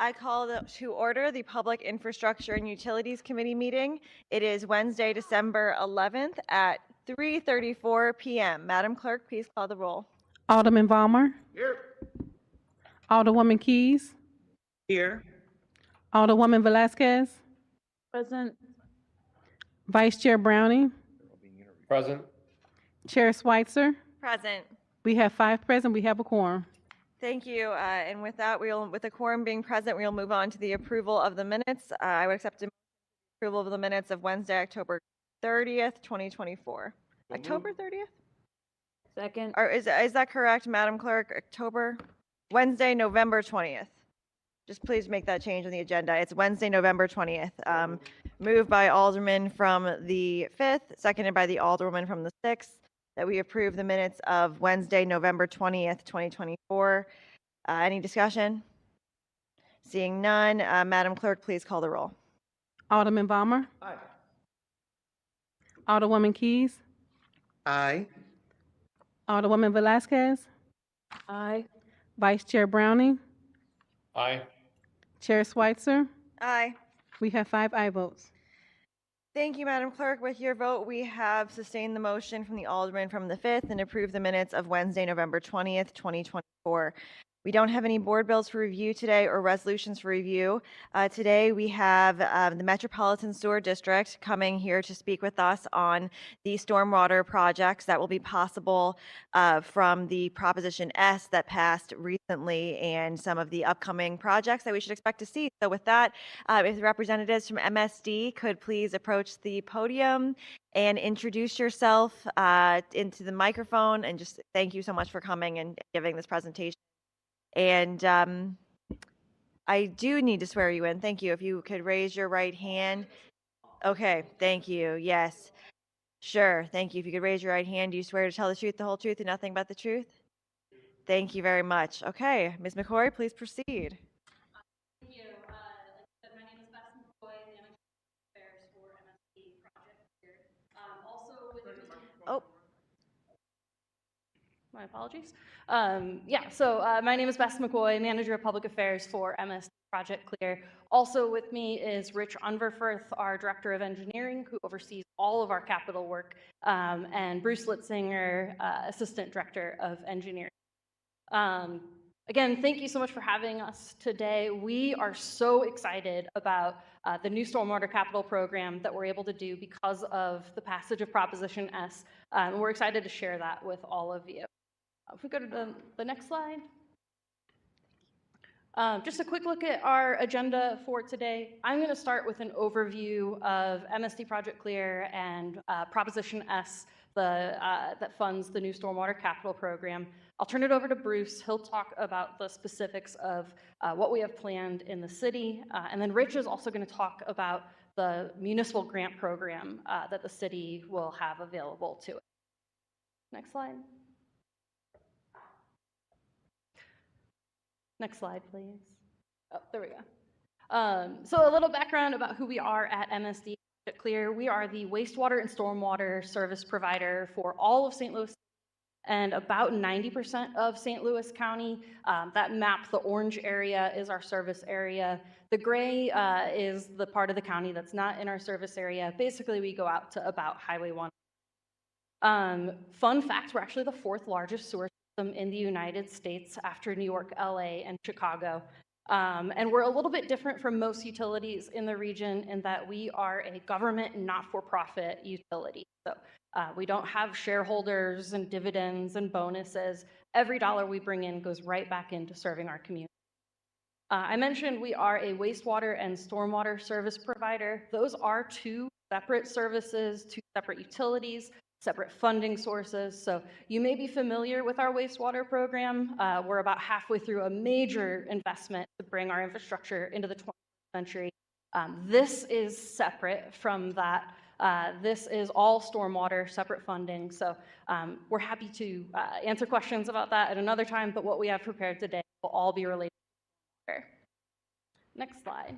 I call to order the Public Infrastructure and Utilities Committee meeting. It is Wednesday, December 11th at 3:34 p.m. Madam Clerk, please call the roll. Alderman Balmer. Here. Alderwoman Keys. Here. Alderwoman Velasquez. Present. Vice Chair Browning. Present. Chair Schweitzer. Present. We have 5 present. We have a quorum. Thank you. And with that, with the quorum being present, we'll move on to the approval of the minutes. I would accept approval of the minutes of Wednesday, October 30th, 2024. October 30th? Second. Or is that correct, Madam Clerk? Wednesday, November 20th. Just please make that change on the agenda. It's Wednesday, November 20th. Moved by Alderman from the 5th, seconded by the Alderwoman from the 6th, that we approve the minutes of Wednesday, November 20th, 2024. Any discussion? Seeing none, Madam Clerk, please call the roll. Alderman Balmer. Aye. Alderwoman Keys. Aye. Alderwoman Velasquez. Aye. Vice Chair Browning. Aye. Chair Schweitzer. Aye. We have 5 aye votes. Thank you, Madam Clerk. With your vote, we have sustained the motion from the Alderman from the 5th and approved the minutes of Wednesday, November 20th, 2024. We don't have any board bills for review today or resolutions for review. Today we have the Metropolitan Sewer District coming here to speak with us on the stormwater projects that will be possible from the Proposition S that passed recently and some of the upcoming projects that we should expect to see. So with that, if the representatives from MSD could please approach the podium and introduce yourself into the microphone, and just thank you so much for coming and giving this presentation. And I do need to swear you in. Thank you. If you could raise your right hand. Okay, thank you. Yes. Sure, thank you. If you could raise your right hand, do you swear to tell the truth, the whole truth, and nothing but the truth? Thank you very much. Okay, Ms. McCoy, please proceed. Thank you. Like I said, my name is Beth McCoy, Manager of Affairs for MSD Project here. Also with Oh. My apologies. My name is Beth McCoy, Manager of Public Affairs for MSD Project Clear. Also with me is Rich Unverfirth, our Director of Engineering, who oversees all of our capital work, and Bruce Litzinger, Assistant Director of Engineering. Again, thank you so much for having us today. We are so excited about the new Stormwater Capital Program that we're able to do because of the passage of Proposition S. And we're excited to share that with all of you. If we go to the next slide. Just a quick look at our agenda for today. I'm going to start with an overview of MSD Project Clear and Proposition S that funds the new Stormwater Capital Program. I'll turn it over to Bruce. He'll talk about the specifics of what we have planned in the city. And then Rich is also going to talk about the municipal grant program that the city will have available to it. Next slide. Next slide, please. Oh, there we go. So a little background about who we are at MSD Clear. We are the wastewater and stormwater service provider for all of St. Louis and about 90% of St. Louis County. That map, the orange area, is our service area. The gray is the part of the county that's not in our service area. Basically, we go out to about Highway 1. Fun fact, we're actually the 4th largest sewer system in the United States after New York, LA, and Chicago. And we're a little bit different from most utilities in the region in that we are a government not-for-profit utility. So we don't have shareholders and dividends and bonuses. Every dollar we bring in goes right back into serving our community. I mentioned we are a wastewater and stormwater service provider. Those are 2 separate services, 2 separate utilities, separate funding sources. So you may be familiar with our wastewater program. We're about halfway through a major investment to bring our infrastructure into the 21st century. This is separate from that. This is all stormwater, separate funding. So we're happy to answer questions about that at another time, but what we have prepared today will all be related to stormwater. Next slide.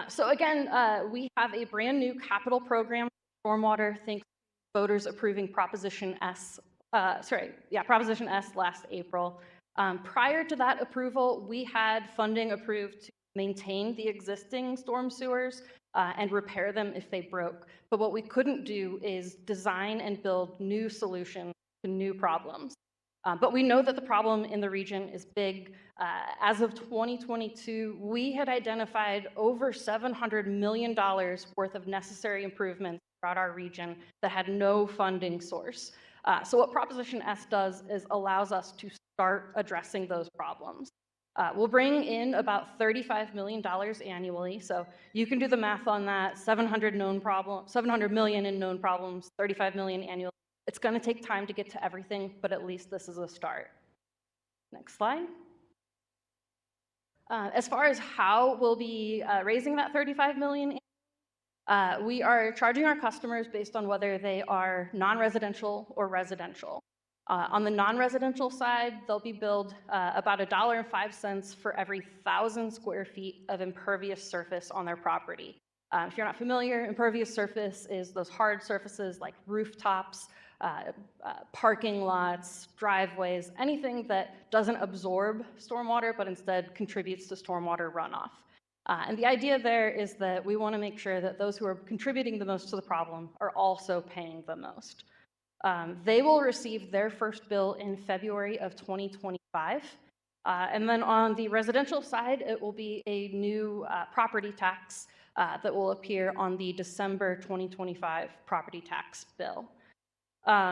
So again, we have a brand new capital program for stormwater, thanks to voters approving Proposition S. Proposition S last April. Prior to that approval, we had funding approved to maintain the existing storm sewers and repair them if they broke. But what we couldn't do is design and build new solutions to new problems. But we know that the problem in the region is big. As of 2022, we had identified over $700 million worth of necessary improvements throughout our region that had no funding source. So what Proposition S does is allows us to start addressing those problems. We'll bring in about $35 million annually. So you can do the math on that. 700 million in known problems, 35 million annually. It's going to take time to get to everything, but at least this is a start. Next slide. As far as how we'll be raising that 35 million, we are charging our customers based on whether they are non-residential or residential. On the non-residential side, they'll be billed about $1.05 for every 1,000 square feet of impervious surface on their property. If you're not familiar, impervious surface is those hard surfaces like rooftops, parking lots, driveways, anything that doesn't absorb stormwater but instead contributes to stormwater runoff. And the idea there is that we want to make sure that those who are contributing the most to the problem are also paying the most. They will receive their first bill in February of 2025. And then on the residential side, it will be a new property tax that will appear on the December 2025 property tax bill.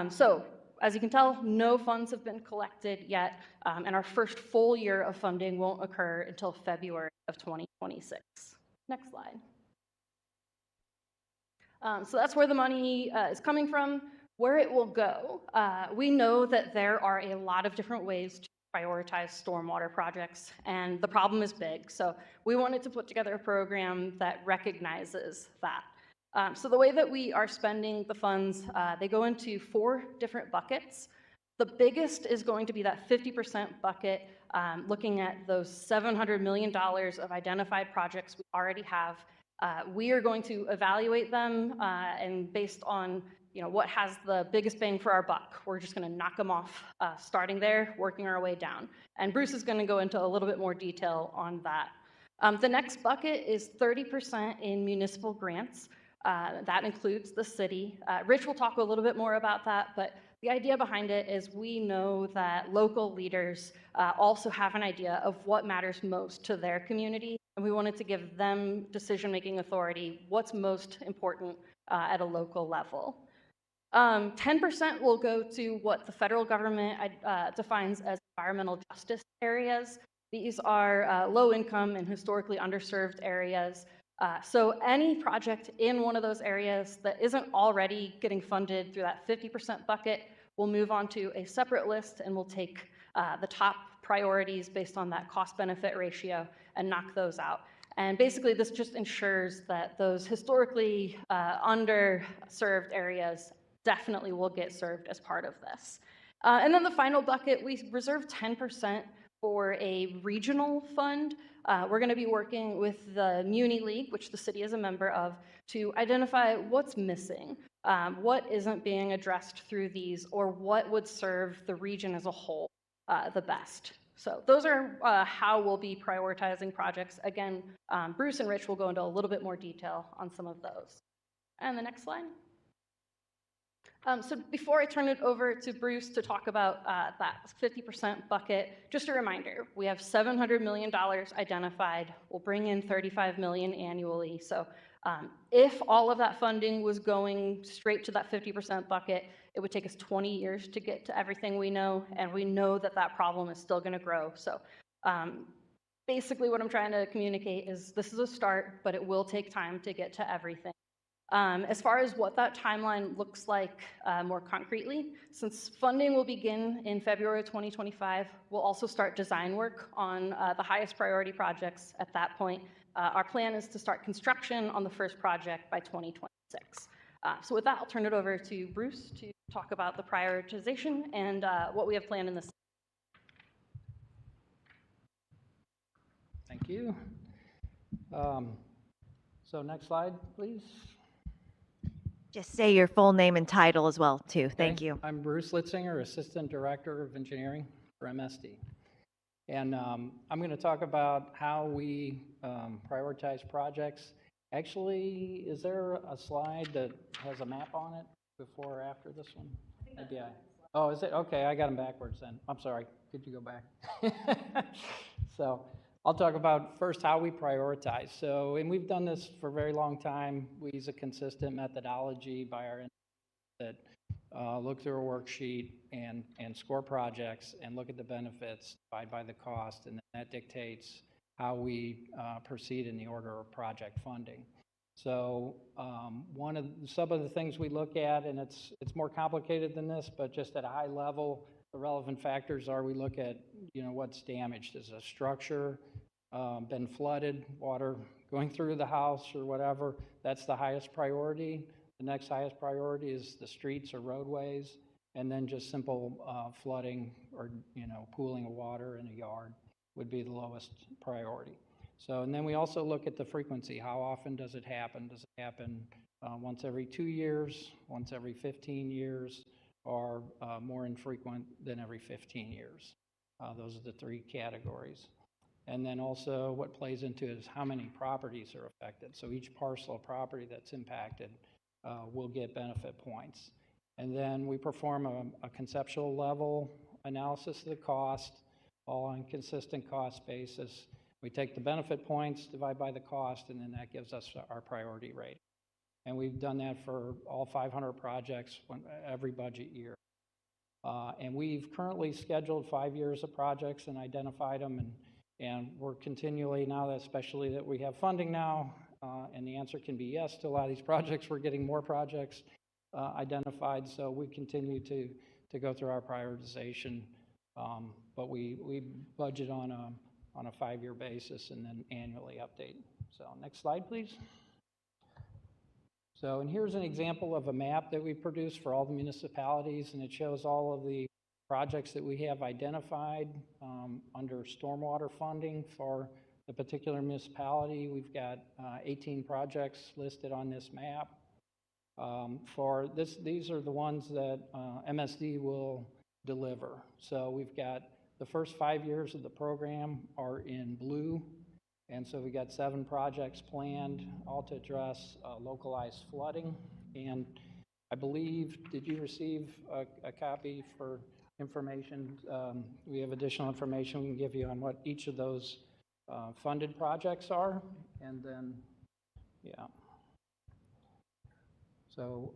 So as you can tell, no funds have been collected yet, and our first full year of funding won't occur until February of 2026. Next slide. So that's where the money is coming from. Where it will go, we know that there are a lot of different ways to prioritize stormwater projects, and the problem is big. So we wanted to put together a program that recognizes that. So the way that we are spending the funds, they go into 4 different buckets. The biggest is going to be that 50% bucket, looking at those $700 million of identified projects we already have. We are going to evaluate them, and based on what has the biggest bang for our buck, we're just going to knock them off, starting there, working our way down. And Bruce is going to go into a little bit more detail on that. The next bucket is 30% in municipal grants. That includes the city. Rich will talk a little bit more about that, but the idea behind it is we know that local leaders also have an idea of what matters most to their community, and we wanted to give them decision-making authority, what's most important at a local level. 10% will go to what the federal government defines as environmental justice areas. These are low-income and historically underserved areas. So any project in one of those areas that isn't already getting funded through that 50% bucket will move on to a separate list, and we'll take the top priorities based on that cost-benefit ratio and knock those out. And basically, this just ensures that those historically underserved areas definitely will get served as part of this. And then the final bucket, we reserve 10% for a regional fund. We're going to be working with the Muni League, which the city is a member of, to identify what's missing, what isn't being addressed through these, or what would serve the region as a whole the best. So those are how we'll be prioritizing projects. Again, Bruce and Rich will go into a little bit more detail on some of those. And the next slide. So before I turn it over to Bruce to talk about that 50% bucket, just a reminder, we have $700 million identified. We'll bring in $35 million annually. So if all of that funding was going straight to that 50% bucket, it would take us 20 years to get to everything we know, and we know that that problem is still going to grow. So basically what I'm trying to communicate is this is a start, but it will take time to get to everything. As far as what that timeline looks like more concretely, since funding will begin in February 2025, we'll also start design work on the highest priority projects at that point. Our plan is to start construction on the first project by 2026. So with that, I'll turn it over to Bruce to talk about the prioritization and what we have planned in this. Thank you. So next slide, please. Just say your full name and title as well, too. Thank Okay. you. I'm Bruce Litzinger, Assistant Director of Engineering for MSD. And I'm going to talk about how we prioritize projects. Actually, is there a slide that has a map on it before or after this one? Maybe I. Oh, is it? Okay, I got them backwards then. I'm sorry. Could you go back? So I'll talk about first how we prioritize. So, and we've done this for a very long time. We use a consistent methodology by our that look through a worksheet and score projects and look at the benefits, divide by the cost, and that dictates how we proceed in the order of project funding. So some of the things we look at, and it's more complicated than this, but just at a high level, the relevant factors are we look at, what's damaged. Is a structure been flooded, water going through the house or whatever? That's the highest priority. The next highest priority is the streets or roadways, and then just simple flooding or, pooling of water in a yard would be the lowest priority. So, and then we also look at the frequency. How often does it happen? Does it happen once every 2 years, once every 15 years, or more infrequent than every 15 years? Those are the three categories. And then also what plays into it is how many properties are affected. So each parcel of property that's impacted will get benefit points. And then we perform a conceptual level analysis of the cost, all on consistent cost basis. We take the benefit points, divide by the cost, and then that gives us our priority rate. And we've done that for all 500 projects every budget year. And we've currently scheduled 5 years of projects and identified them, and we're continually now, especially that we have funding now, and the answer can be yes to a lot of these projects. We're getting more projects identified, so we continue to go through our prioritization, but we budget on a 5-year basis and then annually update. So next slide, please. So, and here's an example of a map that we produced for all the municipalities, and it shows all of the projects that we have identified under stormwater funding for the particular municipality. We've got 18 projects listed on this map. For this, these are the ones that MSD will deliver. So we've got the first 5 years of the program are in blue, and so we got 7 projects planned, all to address localized flooding. And I believe, did you receive a copy for information? We have additional information we can give you on what each of those funded projects are, and then, yeah. So,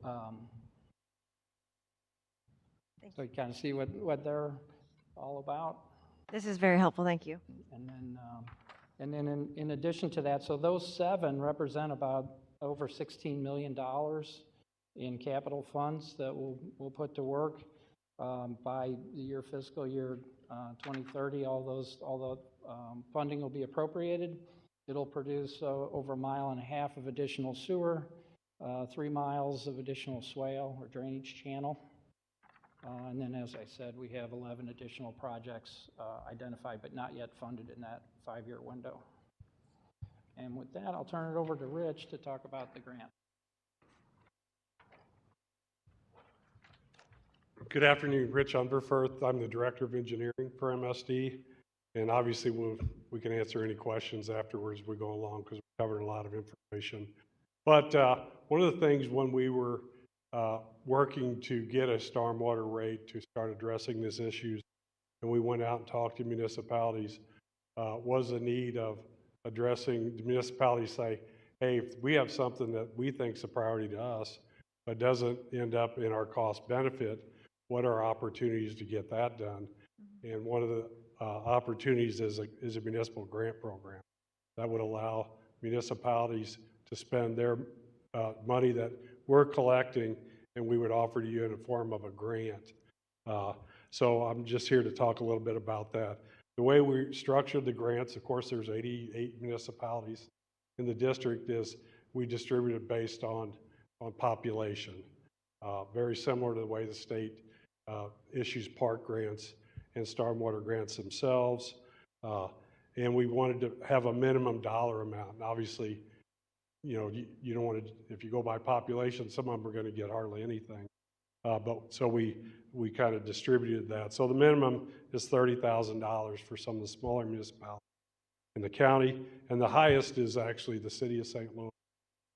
so you kind of see what they're all about. This is very helpful. Thank you. And then in addition to that, so those 7 represent about over $16 million in capital funds that we'll put to work by the fiscal year 2030. All the funding will be appropriated. It'll produce over 1.5 miles of additional sewer, 3 miles of additional swale or drainage channel. And then, as I said, we have 11 additional projects identified but not yet funded in that 5-year window. And with that, I'll turn it over to Rich to talk about the grant. Good afternoon, Rich Underfirth. I'm the Director of Engineering for MSD. And obviously, we can answer any questions afterwards as we go along because we covered a lot of information. But one of the things when we were working to get a stormwater rate to start addressing these issues, and we went out and talked to municipalities, was the need of addressing the municipalities say, hey, if we have something that we think is a priority to us, but doesn't end up in our cost benefit, what are opportunities to get that done? And one of the opportunities is a municipal grant program that would allow municipalities to spend their money that we're collecting, and we would offer to you in the form of a grant. So I'm just here to talk a little bit about that. The way we structured the grants, of course, there's 88 municipalities in the district, is we distributed based on population. Very similar to the way the state issues park grants and stormwater grants themselves. And we wanted to have a minimum dollar amount. And obviously, you don't want to, if you go by population, some of them are going to get hardly anything. So we kind of distributed that. So the minimum is $30,000 for some of the smaller municipalities in the county, and the highest is actually the city of St. Louis,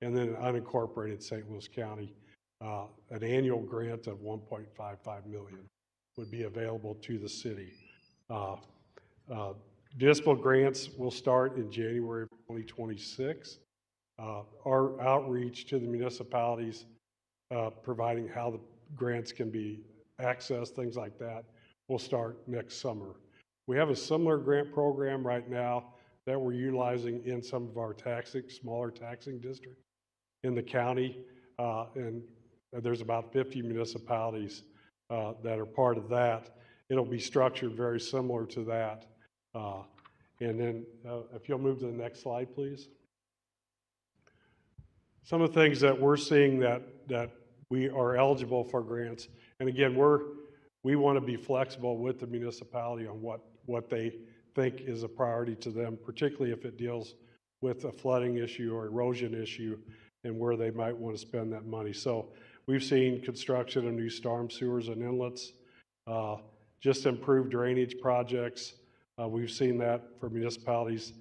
and then unincorporated St. Louis County. An annual grant of $1.55 million would be available to the city. Municipal grants will start in January of 2026. Our outreach to the municipalities, providing how the grants can be accessed, things like that, will start next summer. We have a similar grant program right now that we're utilizing in some of our smaller taxing districts in the county, and there's about 50 municipalities that are part of that. It'll be structured very similar to that. And then if you'll move to the next slide, please. Some of the things that we're seeing that we are eligible for grants, and again, we want to be flexible with the municipality on what they think is a priority to them, particularly if it deals with a flooding issue or erosion issue and where they might want to spend that money. So we've seen construction of new storm sewers and inlets, just improved drainage projects. We've seen that for municipalities,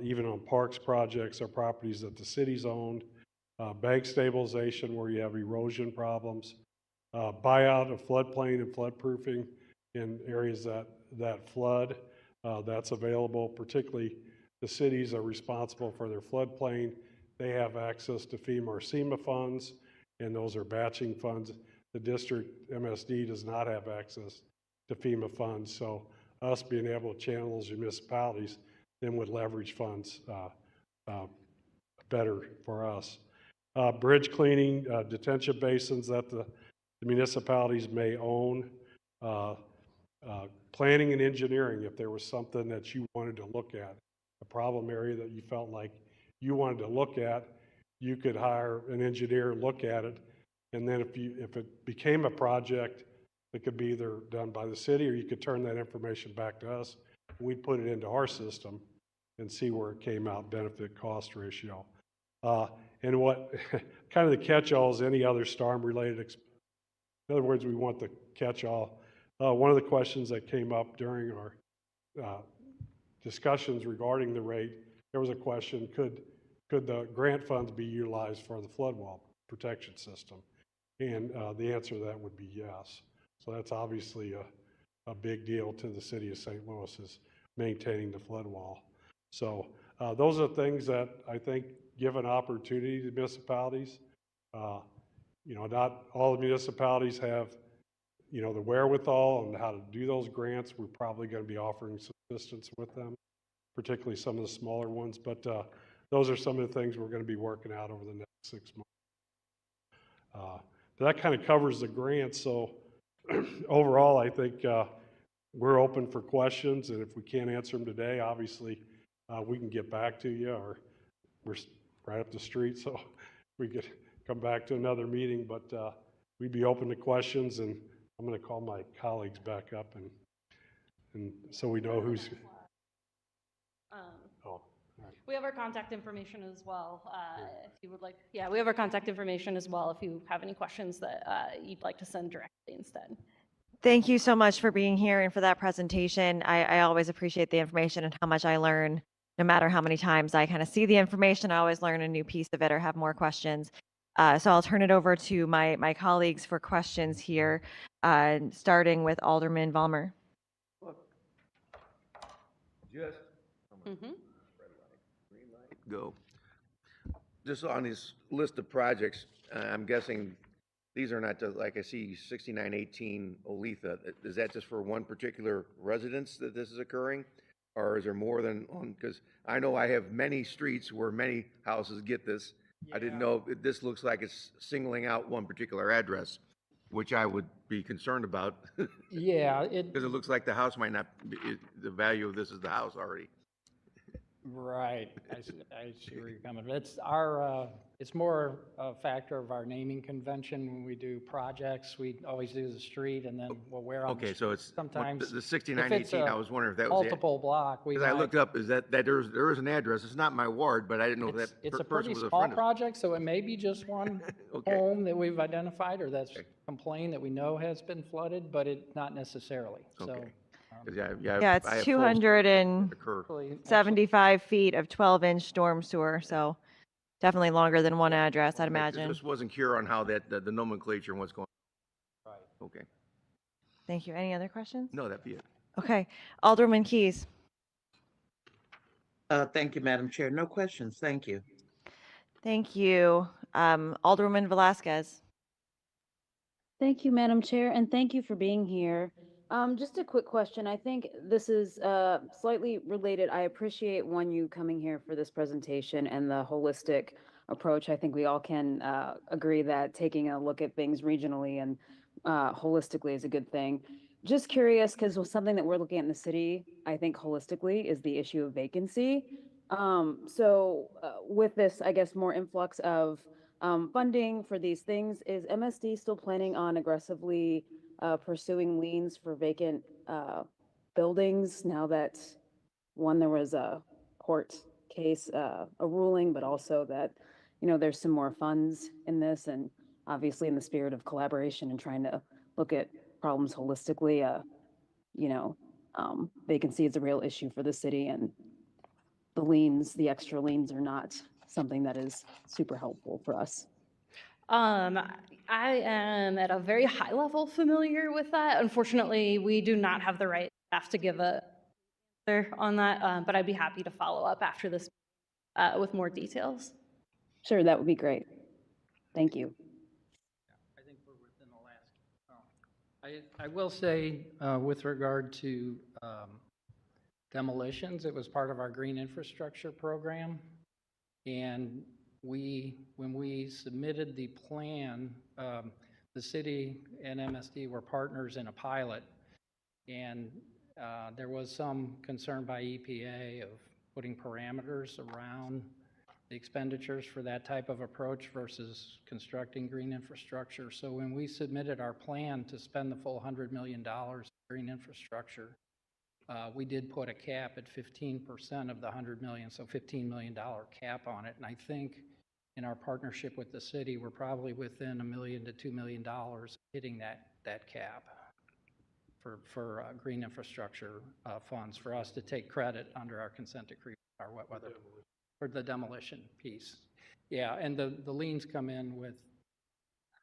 even on parks projects or properties that the city's owned. Bank stabilization where you have erosion problems. Buyout of floodplain and floodproofing in areas that flood. That's available. Particularly the cities are responsible for their floodplain. They have access to FEMA or SEMA funds, and those are batching funds. The district MSD does not have access to FEMA funds, so us being able to channel those municipalities then would leverage funds better for us. Bridge cleaning, detention basins that the municipalities may own. Planning and engineering, if there was something that you wanted to look at, a problem area that you felt like you wanted to look at, you could hire an engineer, look at it, and then if it became a project, it could be either done by the city or you could turn that information back to us. We'd put it into our system and see where it came out, benefit cost ratio. And what kind of the catch-all is any other storm-related expense. In other words, we want the catch-all. One of the questions that came up during our discussions regarding the rate, there was a question, could the grant funds be utilized for the flood wall protection system? And the answer to that would be yes. So that's obviously a big deal to the city of St. Louis, is maintaining the flood wall. So those are things that I think give an opportunity to municipalities. Not all the municipalities have, the wherewithal and how to do those grants. We're probably going to be offering some assistance with them, particularly some of the smaller ones. But those are some of the things we're going to be working out over the next 6 months. That kind of covers the grants. So overall, I think we're open for questions, and if we can't answer them today, obviously we can get back to you, or we're right up the street, so we could come back to another meeting, but we'd be open to questions, and I'm going to call my colleagues back up, and so we know who's. We have our contact information as well, if you would like. Yeah, we have our contact information as well if you have any questions that you'd like to send directly instead. Thank you so much for being here and for that presentation. I always appreciate the information and how much I learn. No matter how many times I kind of see the information, I always learn a new piece of it or have more questions. So I'll turn it over to my colleagues for questions here, starting with Alderman Vollmer. Just go. Just on this list of projects, I'm guessing these are not just, like I see 6918 Oletha. Is that just for one particular residence that this is occurring? Or is there more than one? Because I know I have many streets where many houses get this. Yeah. I didn't know if this looks like it's singling out one particular address, which I would be concerned about. Yeah. Because it looks like the house might not be, the value of this is the house already. Right. I see where you're coming from. It's it's more a factor of our naming convention. When we do projects, we always do the street and then we'll wear on the Okay, street. so it's Sometimes the if 6918, it's I a was wondering if that was the. multiple block, we Because I might. looked up, is that there is an address, it's not my ward, but I didn't know if that It's a person pretty was a small friend of. project, so it may be just one Okay. home that we've identified or that's Okay. complained that we know has been flooded, but it, not necessarily, so. Okay. 'Cause Yeah, I have it's full 275 occur. feet of 12-inch storm sewer, so definitely longer than one address, I'd Okay, 'cause imagine. Just wasn't clear on how that, the nomenclature and what's going. Right. Okay, Thank you. Any other questions? no, that'd be it. Okay. Alderman Keys. Thank you, Madam Chair. No questions. Thank you. Thank you. Alderwoman Velasquez. Thank you, Madam Chair, and thank you for being here. Just a quick question. I think this is slightly related. I appreciate you coming here for this presentation and the holistic approach. I think we all can agree that taking a look at things regionally and holistically is a good thing. Just curious, because something that we're looking at in the city, I think holistically, is the issue of vacancy. With this, I guess, more influx of funding for these things, is MSD still planning on aggressively pursuing liens for vacant buildings now that, one, there was a court case, a ruling, but also that, there's some more funds in this, and obviously in the spirit of collaboration and trying to look at problems holistically, vacancy is a real issue for the city, and the extra liens are not something that is super helpful for us. I am at a very high level familiar with that. Unfortunately, we do not have the right staff to give a answer on that, but I'd be happy to follow up after this with more details. Sure, that would be great. Thank you. I think we're within the last. I will say, with regard to demolitions, it was part of our green infrastructure program. And when we submitted the plan, the city and MSD were partners in a pilot. And there was some concern by EPA of putting parameters around the expenditures for that type of approach versus constructing green infrastructure. So when we submitted our plan to spend the full $100 million in green infrastructure, we did put a cap at 15% of the $100 million, so $15 million cap on it. And I think in our partnership with the city, we're probably within $1 million to $2 million hitting that cap for green infrastructure funds for us to take credit under our consent decree, our wet weather, for the demolition piece. Yeah, and the liens come in with,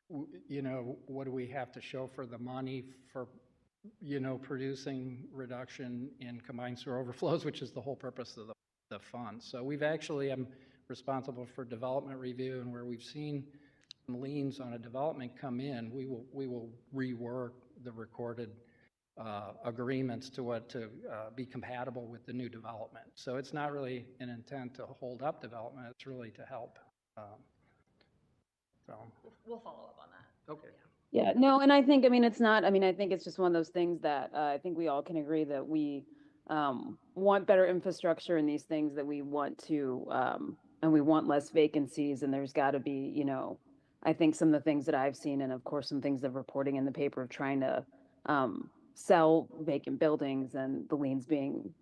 what do we have to show for the money for, producing reduction in combined sewer overflows, which is the whole purpose of the fund. So we've actually, I'm responsible for development review, and where we've seen some liens on a development come in, we will rework the recorded agreements to be compatible with the new development. So it's not really an intent to hold up development, it's really to help. We'll follow up on that. Okay. Yeah, no, and I think, it's not, I think it's just one of those things that I think we all can agree that we want better infrastructure in these things, that we want to, and we want less vacancies, and there's got to be, I think some of the things that I've seen, and of course some things of reporting in the paper of trying to sell vacant buildings and the liens being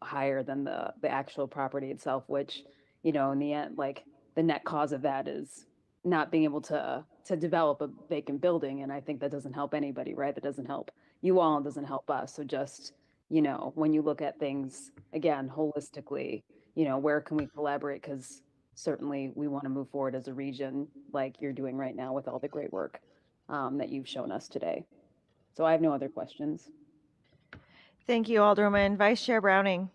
higher than the actual property itself, which, in the end, like, the net cause of that is not being able to develop a vacant building. And I think that doesn't help anybody, right? That doesn't help you all, and doesn't help us. So just, when you look at things, again, holistically, where can we collaborate? Because certainly we want to move forward as a region like you're doing right now with all the great work that you've shown us today. So I have no other questions. Thank you, Alderwoman. Vice Chair Browning.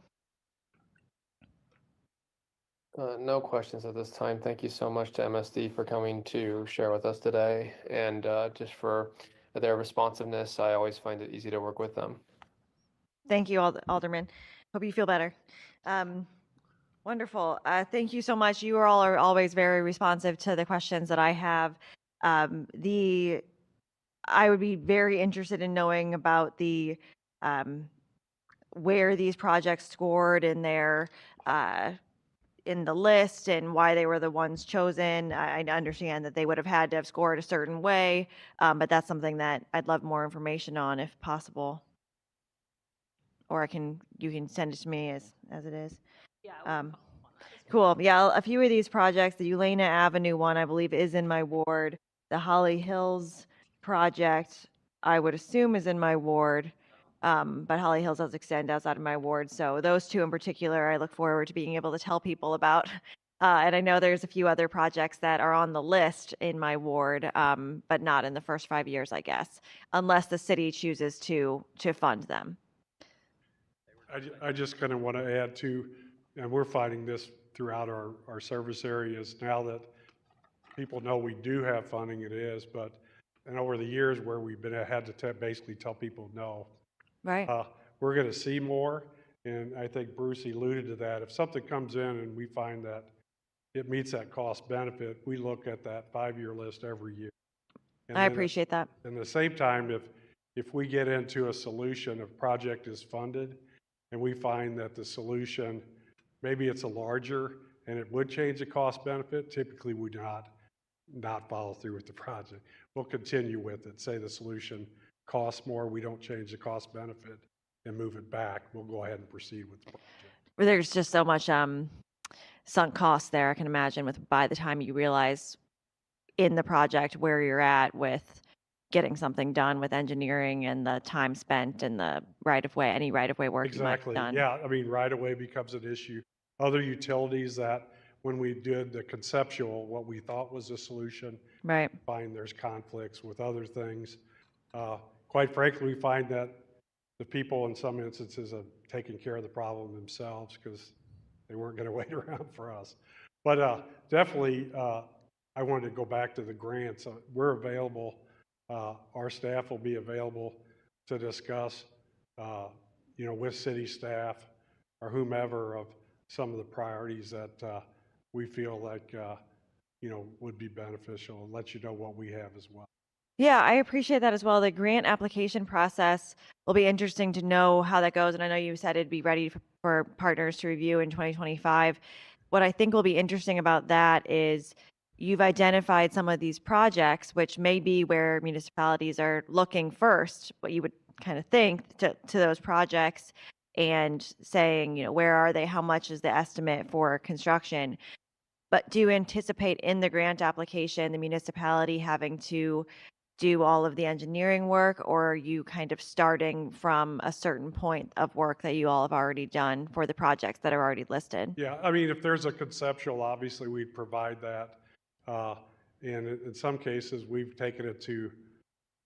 No questions at this time. Thank you so much to MSD for coming to share with us today, and just for their responsiveness. I always find it easy to work with them. Thank you, Alderman. Hope you feel better. Wonderful. Thank you so much. You all are always very responsive to the questions that I have. I would be very interested in knowing about the where these projects scored in their in the list and why they were the ones chosen. I understand that they would have had to have scored a certain way, but that's something that I'd love more information on if possible. Or you can send it to me as it is. Yeah, we can Um, follow up on that as well. Cool. Yeah, a few of these projects, the Ulena Avenue one, I believe, is in my ward. The Holly Hills project, I would assume, is in my ward. But Holly Hills does extend outside of my ward. So those two in particular, I look forward to being able to tell people about. And I know there's a few other projects that are on the list in my ward, but not in the first 5 years, I guess, unless the city chooses to fund them. I just kind of want to add to, and we're finding this throughout our service areas now that people know we do have funding, it is, but, and over the years where we've had to basically tell people no. Right. We're going to see more, and I think Bruce alluded to that. If something comes in and we find that it meets that cost benefit, we look at that 5-year list every year. And I then appreciate that. at the same time, if we get into a solution, if project is funded, and we find that the solution, maybe it's a larger and it would change the cost benefit, typically we not follow through with the project. We'll continue with it. Say the solution costs more, we don't change the cost benefit and move it back. We'll go ahead and proceed with the project. There's just so much sunk cost there, I can imagine, with by the time you realize in the project where you're at with getting something done with engineering and the time spent and the right-of-way, any right-of-way work you might have Exactly. done. Yeah, I mean, right away becomes an issue. Other utilities that when we did the conceptual, what we thought was a solution, Right. find there's conflicts with other things. Quite frankly, we find that the people in some instances have taken care of the problem themselves because they weren't going to wait around for us. But definitely, I wanted to go back to the grants. We're available. Our staff will be available to discuss, with city staff or whomever of some of the priorities that we feel like, would be beneficial and let you know what we have as well. Yeah, I appreciate that as well. The grant application process will be interesting to know how that goes. And I know you said it'd be ready for partners to review in 2025. What I think will be interesting about that is you've identified some of these projects, which may be where municipalities are looking first, what you would kind of think to those projects and saying, where are they? How much is the estimate for construction? But do you anticipate in the grant application, the municipality having to do all of the engineering work, or are you kind of starting from a certain point of work that you all have already done for the projects that are already listed? Yeah, I mean, if there's a conceptual, obviously we'd provide that. And in some cases, we've taken it to,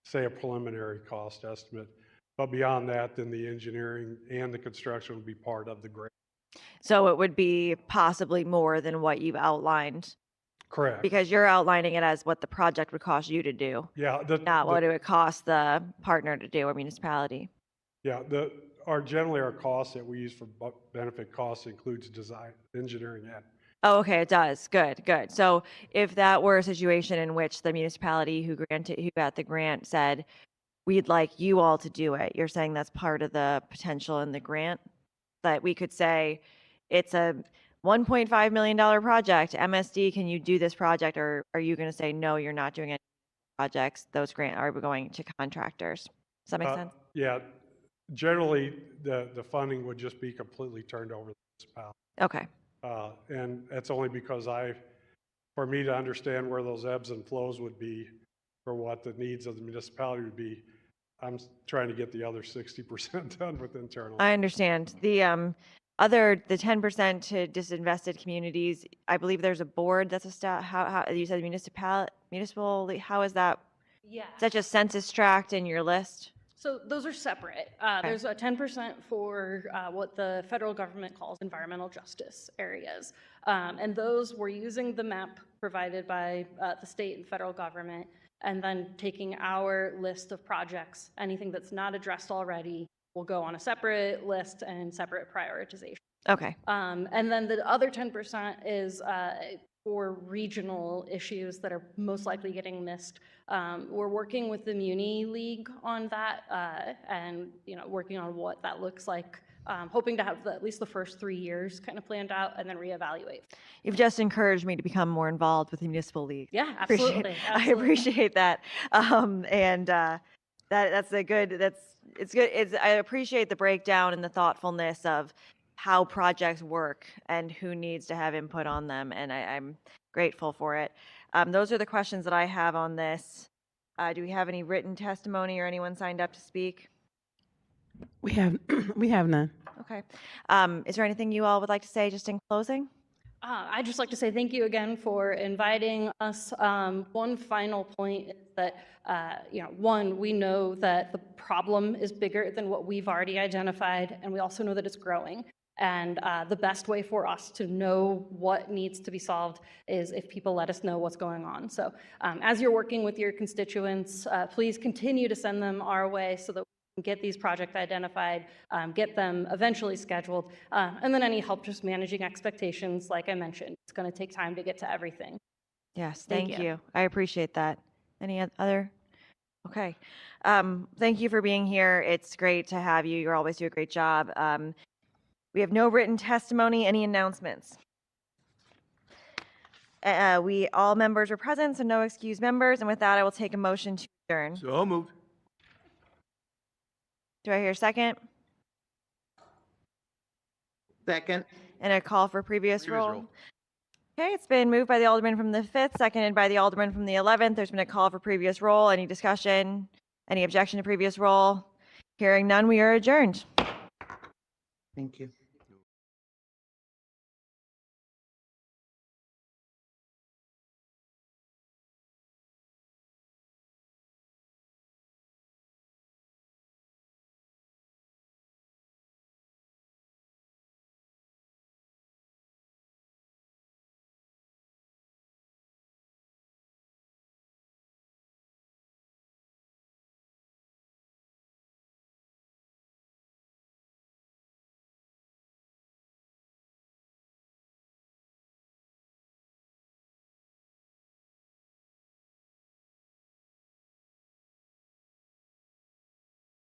say, a preliminary cost estimate. But beyond that, then the engineering and the construction would be part of the grant. So it would be possibly more than what you've outlined, Correct. because you're outlining it as what the project would cost you to do, Yeah. not what it would cost the partner to do or municipality. Yeah, generally our costs that we use for benefit costs includes design, engineering, and Oh, okay, it does. Good, good. So if that were a situation in which the municipality who got the grant said, we'd like you all to do it, you're saying that's part of the potential in the grant? That we could say, it's a $1.5 million project, MSD, can you do this project? Or are you going to say, no, you're not doing any projects, those grant are going to contractors? Does that make sense? Yeah, generally the funding would just be completely turned over to the municipality. Okay. And that's only because for me to understand where those ebbs and flows would be for what the needs of the municipality would be, I'm trying to get the other 60% done with internal. I understand. The 10% to disinvested communities, I believe there's a board that's how you said municipal, how is that? Yeah. Is that just census tract in your list? So those are separate. There's a 10% for what the federal government calls environmental justice areas. And those, we're using the map provided by the state and federal government, and then taking our list of projects, anything that's not addressed already will go on a separate list and separate prioritization. Okay. And then the other 10% is for regional issues that are most likely getting missed. We're working with the Muni League on that and working on what that looks like hoping to have at least the first 3 years kind of planned out and then reevaluate. You've just encouraged me to become more involved with the municipal league. Yeah, Appreciate- absolutely. I absolutely. appreciate that. It's good. I appreciate the breakdown and the thoughtfulness of how projects work and who needs to have input on them. And I'm grateful for it. Those are the questions that I have on this. Do we have any written testimony or anyone signed up to speak? We have, we have none. Okay. Is there anything you all would like to say just in closing? I'd just like to say thank you again for inviting us. One final point is that, one, we know that the problem is bigger than what we've already identified, and we also know that it's growing. And the best way for us to know what needs to be solved is if people let us know what's going on. So as you're working with your constituents, please continue to send them our way so that we can get these projects identified, get them eventually scheduled, and then any help just managing expectations, like I mentioned. It's going to take time to get to everything. Yes, Thank thank you. you. I appreciate that. Any other? Okay. Thank you for being here. It's great to have you. You always do a great job. We have no written testimony. Any announcements? All members are present, so no excused members. And with that, I will take a motion to adjourn. So moved. Do I hear a second? Second. And a call for previous Previous roll. roll. Okay, it's been moved by the Alderman from the 5th, seconded by the Alderman from the 11th. There's been a call for previous roll. Any discussion? Any objection to previous roll? Hearing none, we are adjourned. Thank you.